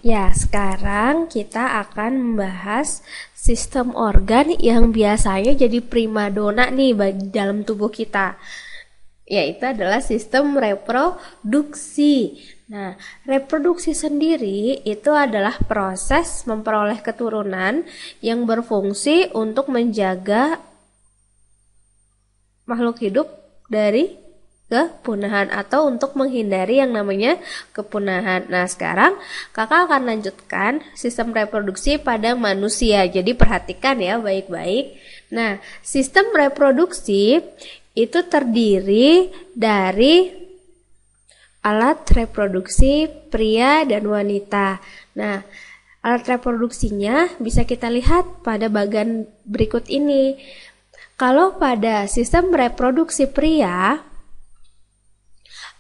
Ya, sekarang kita akan membahas sistem organ yang biasanya jadi primadona nih dalam tubuh kita, yaitu adalah sistem reproduksi. Nah, reproduksi sendiri itu adalah proses memperoleh keturunan yang berfungsi untuk menjaga makhluk hidup dari kepunahan atau untuk menghindari yang namanya kepunahan. Nah, sekarang kakak akan lanjutkan sistem reproduksi pada manusia. Jadi perhatikan ya baik-baik. Nah, sistem reproduksi itu terdiri dari alat reproduksi pria dan wanita. Nah, alat reproduksinya bisa kita lihat pada bagian berikut ini. Kalau pada sistem reproduksi pria,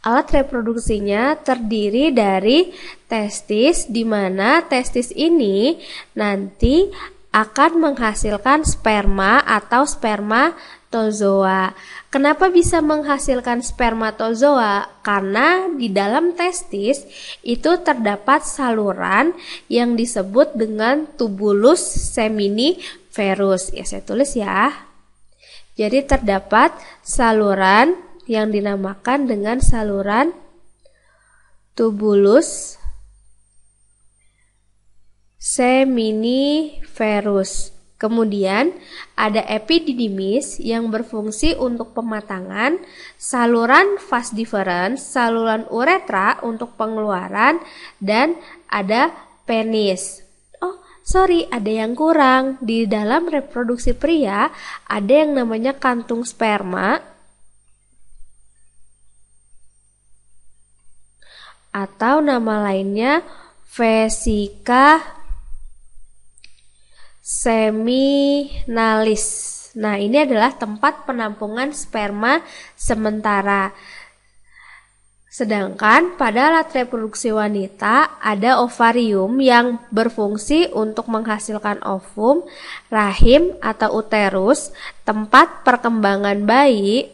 alat reproduksinya terdiri dari testis, di mana testis ini nanti akan menghasilkan sperma atau spermatozoa. Kenapa bisa menghasilkan spermatozoa? Karena di dalam testis itu terdapat saluran yang disebut dengan tubulus seminiferus. Ya, saya tulis ya. Jadi terdapat saluran yang dinamakan dengan saluran tubulus seminiferus. Kemudian ada epididymis yang berfungsi untuk pematangan, saluran vas deferens, saluran uretra untuk pengeluaran, dan ada penis. Ada yang kurang. Di dalam reproduksi pria ada yang namanya kantung sperma atau nama lainnya vesika seminalis. Nah, ini adalah tempat penampungan sperma sementara. Sedangkan pada alat reproduksi wanita ada ovarium yang berfungsi untuk menghasilkan ovum, rahim atau uterus, tempat perkembangan bayi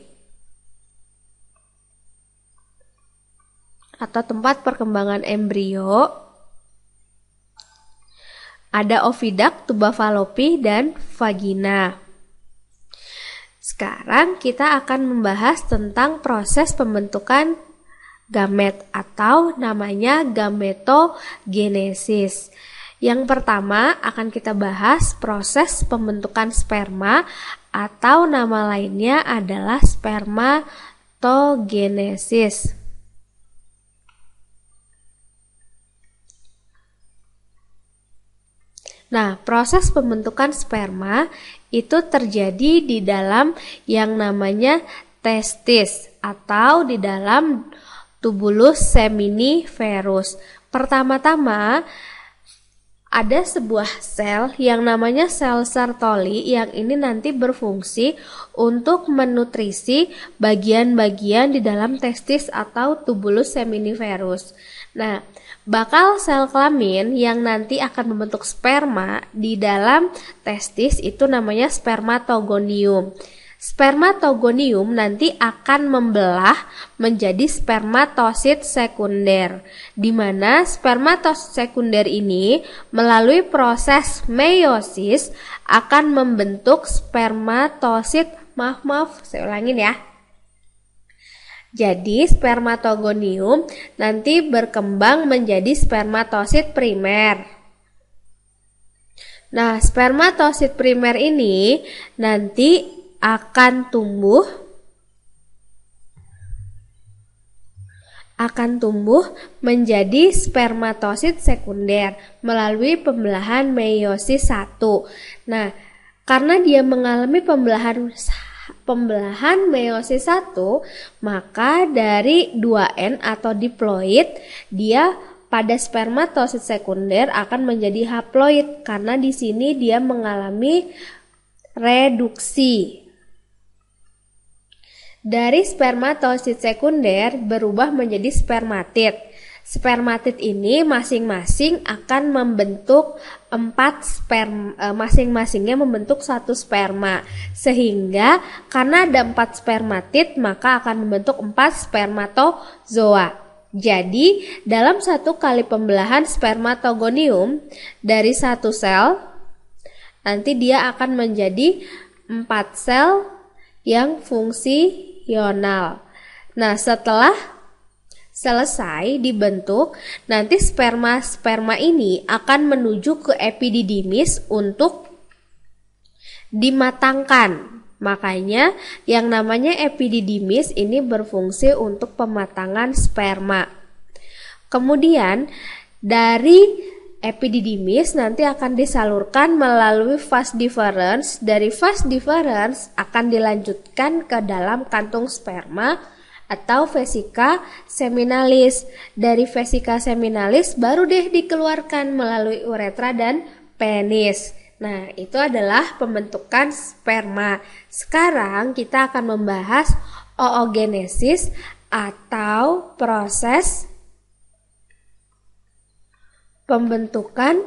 atau tempat perkembangan embrio. Ada oviduct, tuba falopi, dan vagina. Sekarang kita akan membahas tentang proses pembentukan gamet atau namanya gametogenesis. Yang pertama akan kita bahas proses pembentukan sperma atau nama lainnya adalah spermatogenesis. Nah, proses pembentukan sperma itu terjadi di dalam yang namanya testis atau di dalam tubulus seminiferus. Pertama-tama ada sebuah sel yang namanya sel Sertoli yang ini nanti berfungsi untuk menutrisi bagian-bagian di dalam testis atau tubulus seminiferus. Nah, bakal sel kelamin yang nanti akan membentuk sperma di dalam testis itu namanya spermatogonium. Spermatogonium nanti akan membelah menjadi spermatosit sekunder, di mana spermatosit sekunder ini melalui proses meiosis akan membentuk spermatosit. Maaf, saya ulangin ya. Jadi spermatogonium nanti berkembang menjadi spermatosit primer. Nah, spermatosit primer ini nanti akan tumbuh menjadi spermatosit sekunder melalui pembelahan meiosis 1. Nah, karena dia mengalami pembelahan meiosis 1, maka dari 2N atau diploid dia pada spermatosit sekunder akan menjadi haploid karena di sini dia mengalami reduksi. Dari spermatosit sekunder berubah menjadi spermatid. Spermatid ini masing-masing akan membentuk 4 sperma, masing-masingnya membentuk 1 sperma. Sehingga karena ada 4 spermatid maka akan membentuk 4 spermatozoa. Jadi, dalam satu kali pembelahan spermatogonium dari satu sel, nanti dia akan menjadi 4 sel yang fungsional. Nah, setelah selesai dibentuk, nanti sperma ini akan menuju ke epididymis untuk dimatangkan. Makanya yang namanya epididymis ini berfungsi untuk pematangan sperma. Kemudian dari epididymis nanti akan disalurkan melalui vas deferens. Dari vas deferens akan dilanjutkan ke dalam kantung sperma atau vesika seminalis. Dari vesika seminalis baru deh dikeluarkan melalui uretra dan penis. Nah, itu adalah pembentukan sperma. Sekarang kita akan membahas oogenesis atau proses pembentukan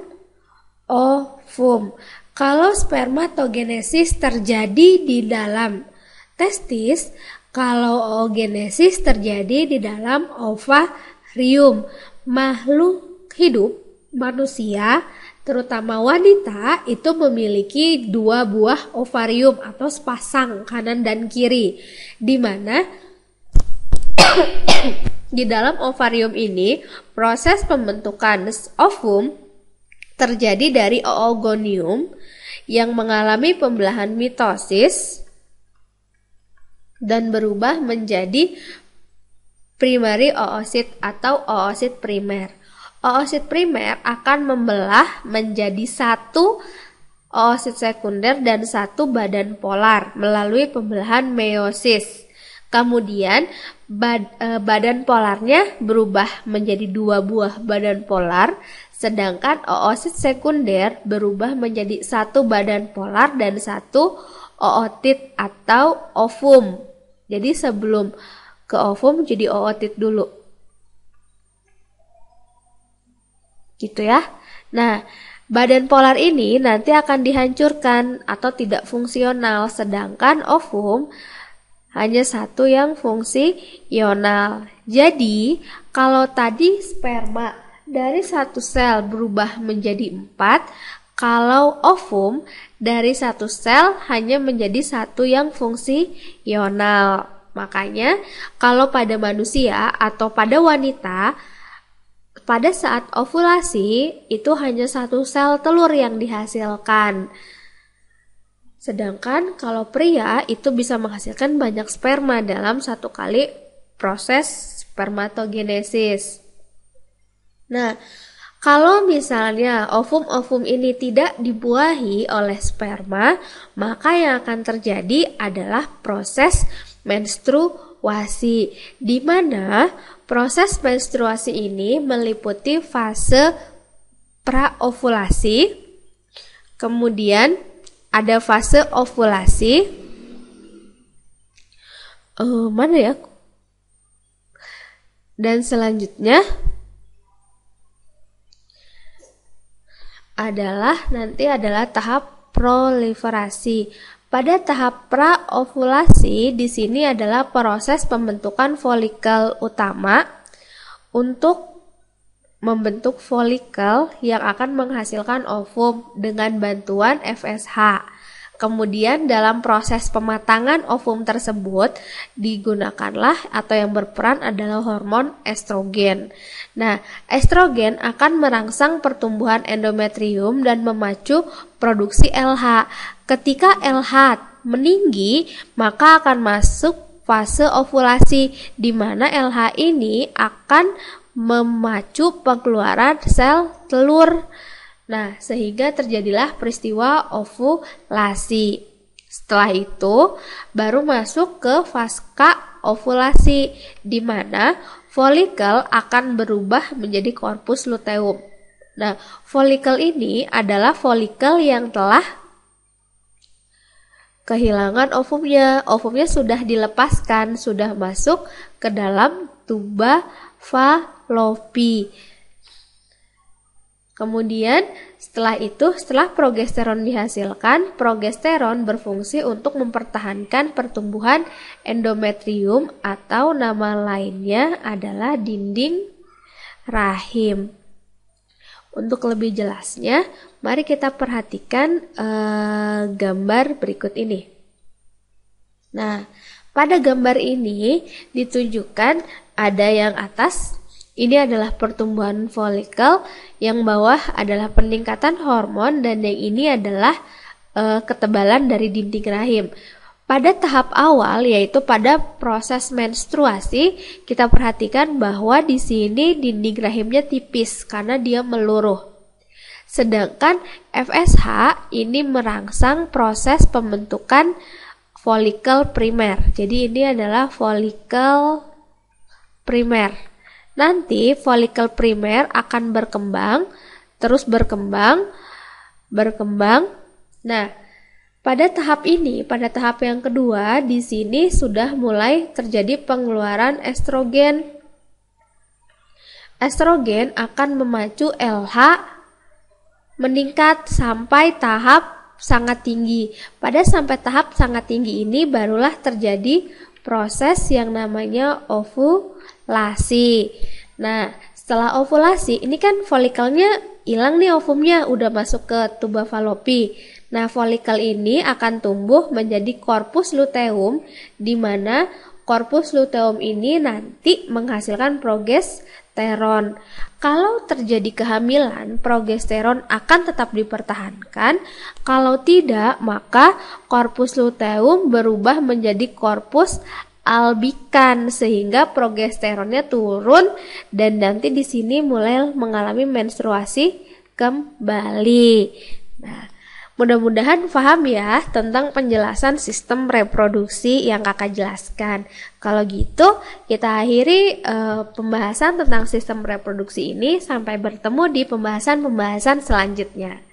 ovum. Kalau spermatogenesis terjadi di dalam testis, kalau oogenesis terjadi di dalam ovarium. Makhluk hidup manusia terutama wanita itu memiliki 2 buah ovarium atau sepasang kanan dan kiri, di mana di dalam ovarium ini proses pembentukan ovum terjadi dari oogonium yang mengalami pembelahan mitosis dan berubah menjadi primary oosit atau oosit primer. Oosit primer akan membelah menjadi 1 oosit sekunder dan 1 badan polar melalui pembelahan meiosis. Kemudian badan polarnya berubah menjadi 2 buah badan polar, sedangkan oosit sekunder berubah menjadi 1 badan polar dan 1 ootit atau ovum. Jadi sebelum ke ovum jadi ootit dulu. Gitu ya. Nah, badan polar ini nanti akan dihancurkan atau tidak fungsional, sedangkan ovum hanya 1 yang fungsional. Jadi, kalau tadi sperma dari 1 sel berubah menjadi 4, kalau ovum dari 1 sel hanya menjadi 1 yang fungsional. Makanya, kalau pada manusia atau pada wanita, pada saat ovulasi itu hanya 1 sel telur yang dihasilkan. Sedangkan kalau pria itu bisa menghasilkan banyak sperma dalam 1 kali proses spermatogenesis. Nah, kalau misalnya ovum-ovum ini tidak dibuahi oleh sperma, maka yang akan terjadi adalah proses menstruasi, di mana proses menstruasi ini meliputi fase praovulasi, kemudian ada fase ovulasi, mana ya? Dan selanjutnya nanti adalah tahap proliferasi. Pada tahap praovulasi di sini adalah proses pembentukan folikel utama untuk membentuk folikel yang akan menghasilkan ovum dengan bantuan FSH. Kemudian dalam proses pematangan ovum tersebut digunakanlah atau yang berperan adalah hormon estrogen. Nah, estrogen akan merangsang pertumbuhan endometrium dan memacu produksi LH. Ketika LH meninggi, maka akan masuk fase ovulasi, di mana LH ini akan memacu pengeluaran sel telur. Nah, sehingga terjadilah peristiwa ovulasi. Setelah itu, baru masuk ke pasca ovulasi, di mana folikel akan berubah menjadi korpus luteum. Nah, folikel ini adalah folikel yang telah kehilangan ovumnya. Ovumnya sudah dilepaskan, sudah masuk ke dalam tuba Fallopi. Kemudian setelah progesteron dihasilkan, progesteron berfungsi untuk mempertahankan pertumbuhan endometrium atau nama lainnya adalah dinding rahim. Untuk lebih jelasnya, mari kita perhatikan gambar berikut ini. Nah, pada gambar ini ditunjukkan ada yang atas, ini adalah pertumbuhan folikel, yang bawah adalah peningkatan hormon, dan yang ini adalah ketebalan dari dinding rahim. Pada tahap awal, yaitu pada proses menstruasi, kita perhatikan bahwa di sini dinding rahimnya tipis karena dia meluruh. Sedangkan FSH ini merangsang proses pembentukan folikel primer. Jadi ini adalah folikel primer. Nanti folikel primer akan berkembang, terus berkembang. Nah, pada tahap ini, pada tahap yang kedua, di sini sudah mulai terjadi pengeluaran estrogen. Estrogen akan memacu LH meningkat sampai tahap sangat tinggi. Pada sampai tahap sangat tinggi ini barulah terjadi proses yang namanya ovulasi. Nah, setelah ovulasi, ini kan folikelnya hilang nih, ovumnya udah masuk ke tuba falopi. Nah, folikel ini akan tumbuh menjadi korpus luteum, di mana korpus luteum ini nanti menghasilkan progesteron. Kalau terjadi kehamilan, progesteron akan tetap dipertahankan. Kalau tidak, maka korpus luteum berubah menjadi korpus albikan sehingga progesteronnya turun, dan nanti di sini mulai mengalami menstruasi kembali. Nah, mudah-mudahan paham ya tentang penjelasan sistem reproduksi yang kakak jelaskan. Kalau gitu, kita akhiri pembahasan tentang sistem reproduksi ini. Sampai bertemu di pembahasan-pembahasan selanjutnya.